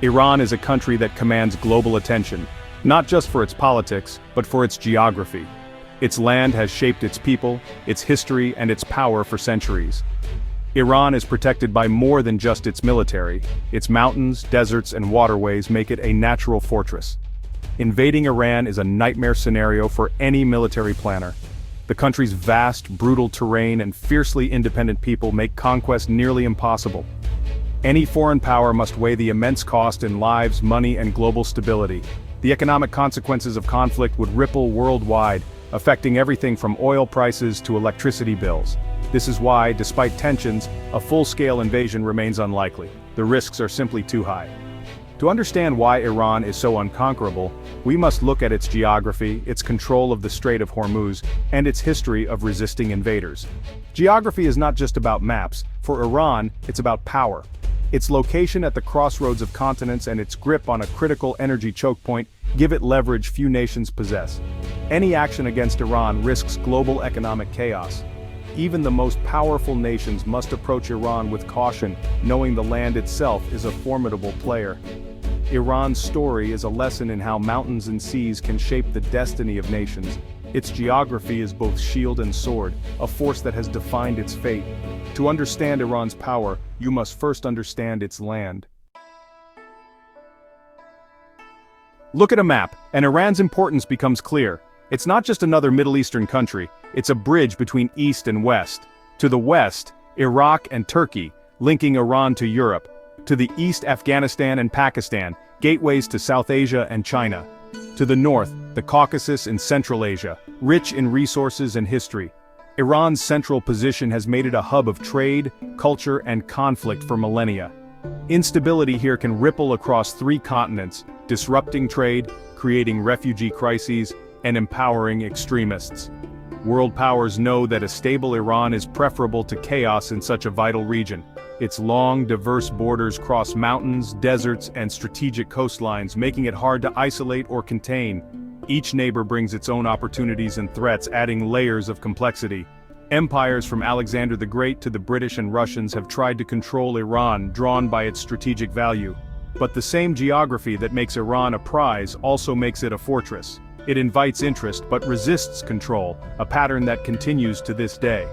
Iran is a country that commands global attention, not just for its politics, but for its geography. Its land has shaped its people, its history, and its power for centuries. Iran is protected by more than just its military. Its mountains, deserts, and waterways make it a natural fortress. Invading Iran is a nightmare scenario for any military planner. The country's vast, brutal terrain and fiercely independent people make conquest nearly impossible. Any foreign power must weigh the immense cost in lives, money, and global stability. The economic consequences of conflict would ripple worldwide, affecting everything from oil prices to electricity bills. This is why, despite tensions, a full-scale invasion remains unlikely. The risks are simply too high. To understand why Iran is so unconquerable, we must look at its geography, its control of the Strait of Hormuz, and its history of resisting invaders. Geography is not just about maps. For Iran, it's about power. Its location at the crossroads of continents and its grip on a critical energy choke point give it leverage few nations possess. Any action against Iran risks global economic chaos. Even the most powerful nations must approach Iran with caution, knowing the land itself is a formidable player. Iran's story is a lesson in how mountains and seas can shape the destiny of nations. Its geography is both shield and sword, a force that has defined its fate. To understand Iran's power, you must first understand its land. Look at a map, and Iran's importance becomes clear. It's not just another Middle Eastern country, it's a bridge between East and West. To the west, Iraq and Turkey, linking Iran to Europe. To the east, Afghanistan and Pakistan, gateways to South Asia and China. To the north, the Caucasus and Central Asia, rich in resources and history. Iran's central position has made it a hub of trade, culture, and conflict for millennia. Instability here can ripple across 3 continents, disrupting trade, creating refugee crises, and empowering extremists. World powers know that a stable Iran is preferable to chaos in such a vital region. Its long, diverse borders cross mountains, deserts, and strategic coastlines, making it hard to isolate or contain. Each neighbor brings its own opportunities and threats, adding layers of complexity. Empires from Alexander the Great to the British and Russians have tried to control Iran, drawn by its strategic value. But the same geography that makes Iran a prize also makes it a fortress. It invites interest but resists control, a pattern that continues to this day.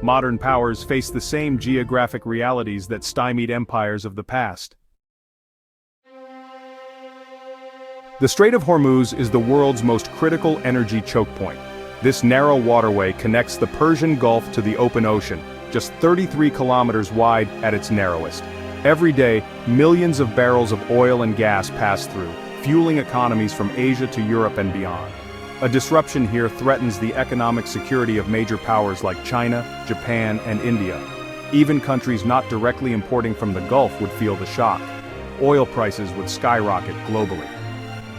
Modern powers face the same geographic realities that stymied empires of the past. The Strait of Hormuz is the world's most critical energy choke point. This narrow waterway connects the Persian Gulf to the open ocean, just 33 kilometers wide at its narrowest. Every day, millions of barrels of oil and gas pass through, fueling economies from Asia to Europe and beyond. A disruption here threatens the economic security of major powers like China, Japan, and India. Even countries not directly importing from the Gulf would feel the shock. Oil prices would skyrocket globally.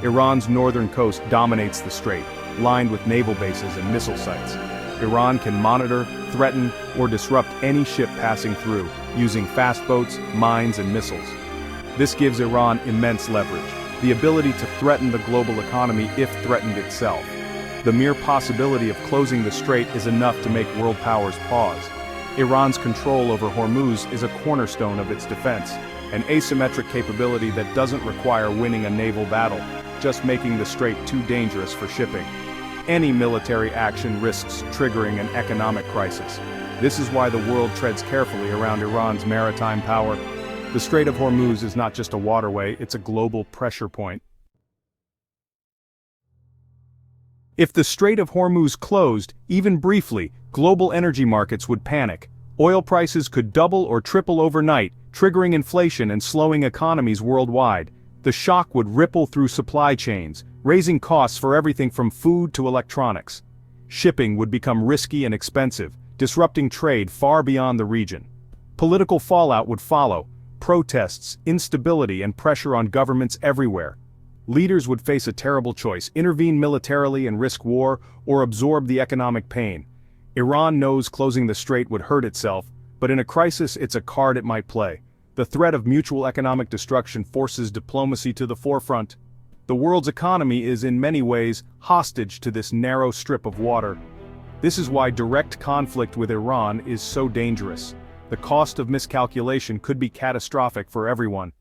Iran's northern coast dominates the strait, lined with naval bases and missile sites. Iran can monitor, threaten, or disrupt any ship passing through, using fast boats, mines, and missiles. This gives Iran immense leverage, the ability to threaten the global economy if threatened itself. The mere possibility of closing the strait is enough to make world powers pause. Iran's control over Hormuz is a cornerstone of its defense, an asymmetric capability that doesn't require winning a naval battle, just making the strait too dangerous for shipping. Any military action risks triggering an economic crisis. This is why the world treads carefully around Iran's maritime power. The Strait of Hormuz is not just a waterway, it's a global pressure point. If the Strait of Hormuz closed, even briefly, global energy markets would panic. Oil prices could double or triple overnight, triggering inflation and slowing economies worldwide. The shock would ripple through supply chains, raising costs for everything from food to electronics. Shipping would become risky and expensive, disrupting trade far beyond the region. Political fallout would follow. Protests, instability, and pressure on governments everywhere. Leaders would face a terrible choice: intervene militarily and risk war, or absorb the economic pain. Iran knows closing the strait would hurt itself, but in a crisis it's a card it might play. The threat of mutual economic destruction forces diplomacy to the forefront. The world's economy is in many ways hostage to this narrow strip of water. This is why direct conflict with Iran is so dangerous. The cost of miscalculation could be catastrophic for everyone.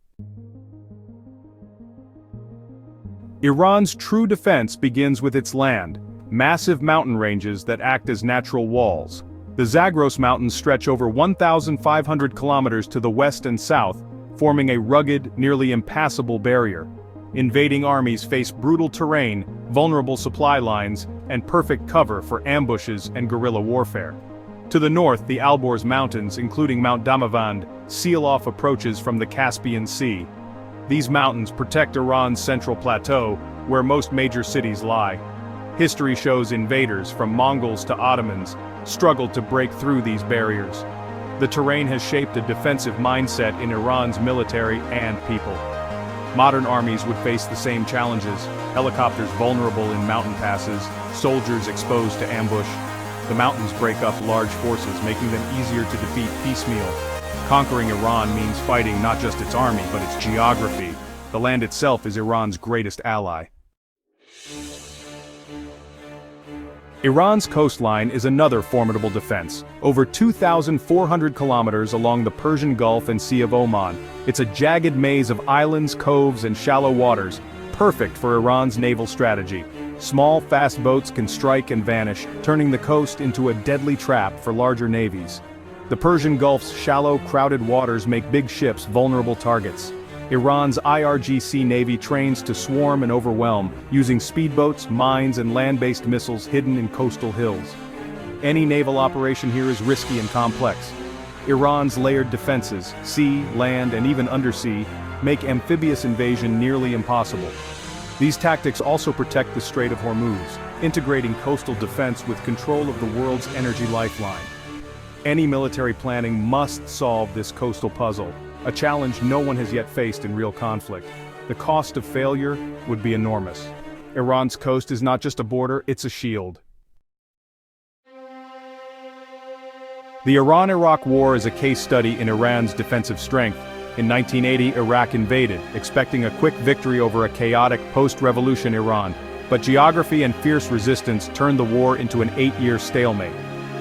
Iran's true defense begins with its land, massive mountain ranges that act as natural walls. The Zagros Mountains stretch over 1,500 kilometers to the west and south, forming a rugged, nearly impassable barrier. Invading armies face brutal terrain, vulnerable supply lines, and perfect cover for ambushes and guerrilla warfare. To the north, the Alborz Mountains, including Mount Damavand, seal off approaches from the Caspian Sea. These mountains protect Iran's central plateau, where most major cities lie. History shows invaders, from Mongols to Ottomans, struggled to break through these barriers. The terrain has shaped a defensive mindset in Iran's military and people. Modern armies would face the same challenges: helicopters vulnerable in mountain passes, soldiers exposed to ambush. The mountains break up large forces, making them easier to defeat piecemeal. Conquering Iran means fighting not just its army, but its geography. The land itself is Iran's greatest ally. Iran's coastline is another formidable defense. Over 2,400 kilometers along the Persian Gulf and Sea of Oman. It's a jagged maze of islands, coves, and shallow waters, perfect for Iran's naval strategy. Small, fast boats can strike and vanish, turning the coast into a deadly trap for larger navies. The Persian Gulf's shallow, crowded waters make big ships vulnerable targets. Iran's IRGC Navy trains to swarm and overwhelm, using speedboats, mines, and land-based missiles hidden in coastal hills. Any naval operation here is risky and complex. Iran's layered defenses, sea, land, and even undersea, make amphibious invasion nearly impossible. These tactics also protect the Strait of Hormuz, integrating coastal defense with control of the world's energy lifeline. Any military planning must solve this coastal puzzle, a challenge no one has yet faced in real conflict. The cost of failure would be enormous. Iran's coast is not just a border, it's a shield. The Iran-Iraq War is a case study in Iran's defensive strength. In 1980, Iraq invaded, expecting a quick victory over a chaotic post-revolution Iran. But geography and fierce resistance turned the war into an 8-year stalemate.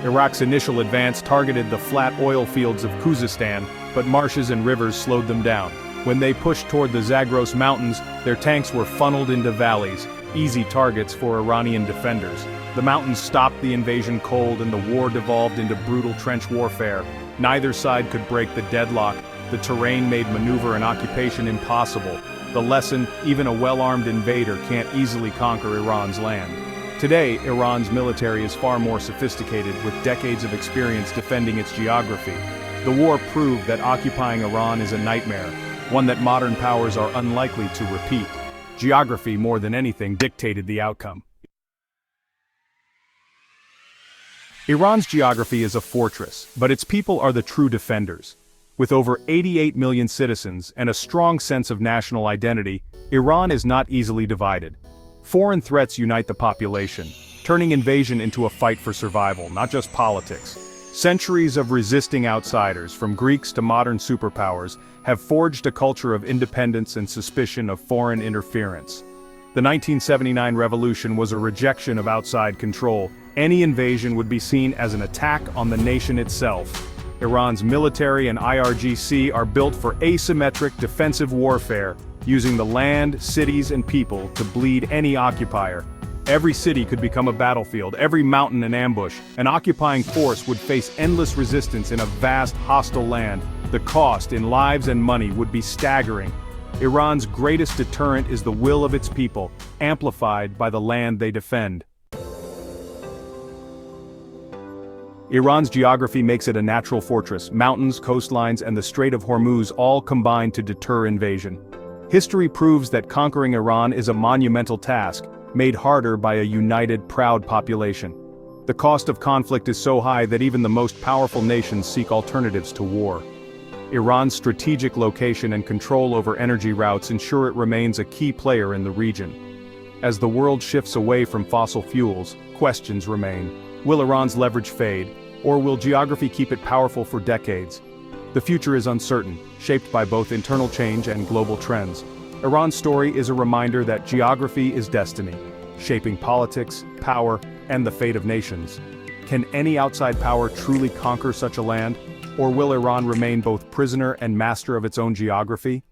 Iraq's initial advance targeted the flat oil fields of Khuzestan, but marshes and rivers slowed them down. When they pushed toward the Zagros Mountains, their tanks were funneled into valleys, easy targets for Iranian defenders. The mountains stopped the invasion cold, and the war devolved into brutal trench warfare. Neither side could break the deadlock. The terrain made maneuver and occupation impossible. The lesson: even a well-armed invader can't easily conquer Iran's land. Today, Iran's military is far more sophisticated, with decades of experience defending its geography. The war proved that occupying Iran is a nightmare, one that modern powers are unlikely to repeat. Geography, more than anything, dictated the outcome. Iran's geography is a fortress, but its people are the true defenders. With over 88 million citizens and a strong sense of national identity, Iran is not easily divided. Foreign threats unite the population, turning invasion into a fight for survival, not just politics. Centuries of resisting outsiders, from Greeks to modern superpowers, have forged a culture of independence and suspicion of foreign interference. The 1979 revolution was a rejection of outside control. Any invasion would be seen as an attack on the nation itself. Iran's military and IRGC are built for asymmetric defensive warfare, using the land, cities, and people to bleed any occupier. Every city could become a battlefield, every mountain an ambush. An occupying force would face endless resistance in a vast, hostile land. The cost in lives and money would be staggering. Iran's greatest deterrent is the will of its people, amplified by the land they defend. Iran's geography makes it a natural fortress. Mountains, coastlines, and the Strait of Hormuz all combine to deter invasion. History proves that conquering Iran is a monumental task, made harder by a united, proud population. The cost of conflict is so high that even the most powerful nations seek alternatives to war. Iran's strategic location and control over energy routes ensure it remains a key player in the region. As the world shifts away from fossil fuels, questions remain. Will Iran's leverage fade, or will geography keep it powerful for decades? The future is uncertain, shaped by both internal change and global trends. Iran's story is a reminder that geography is destiny, shaping politics, power, and the fate of nations. Can any outside power truly conquer such a land, or will Iran remain both prisoner and master of its own geography?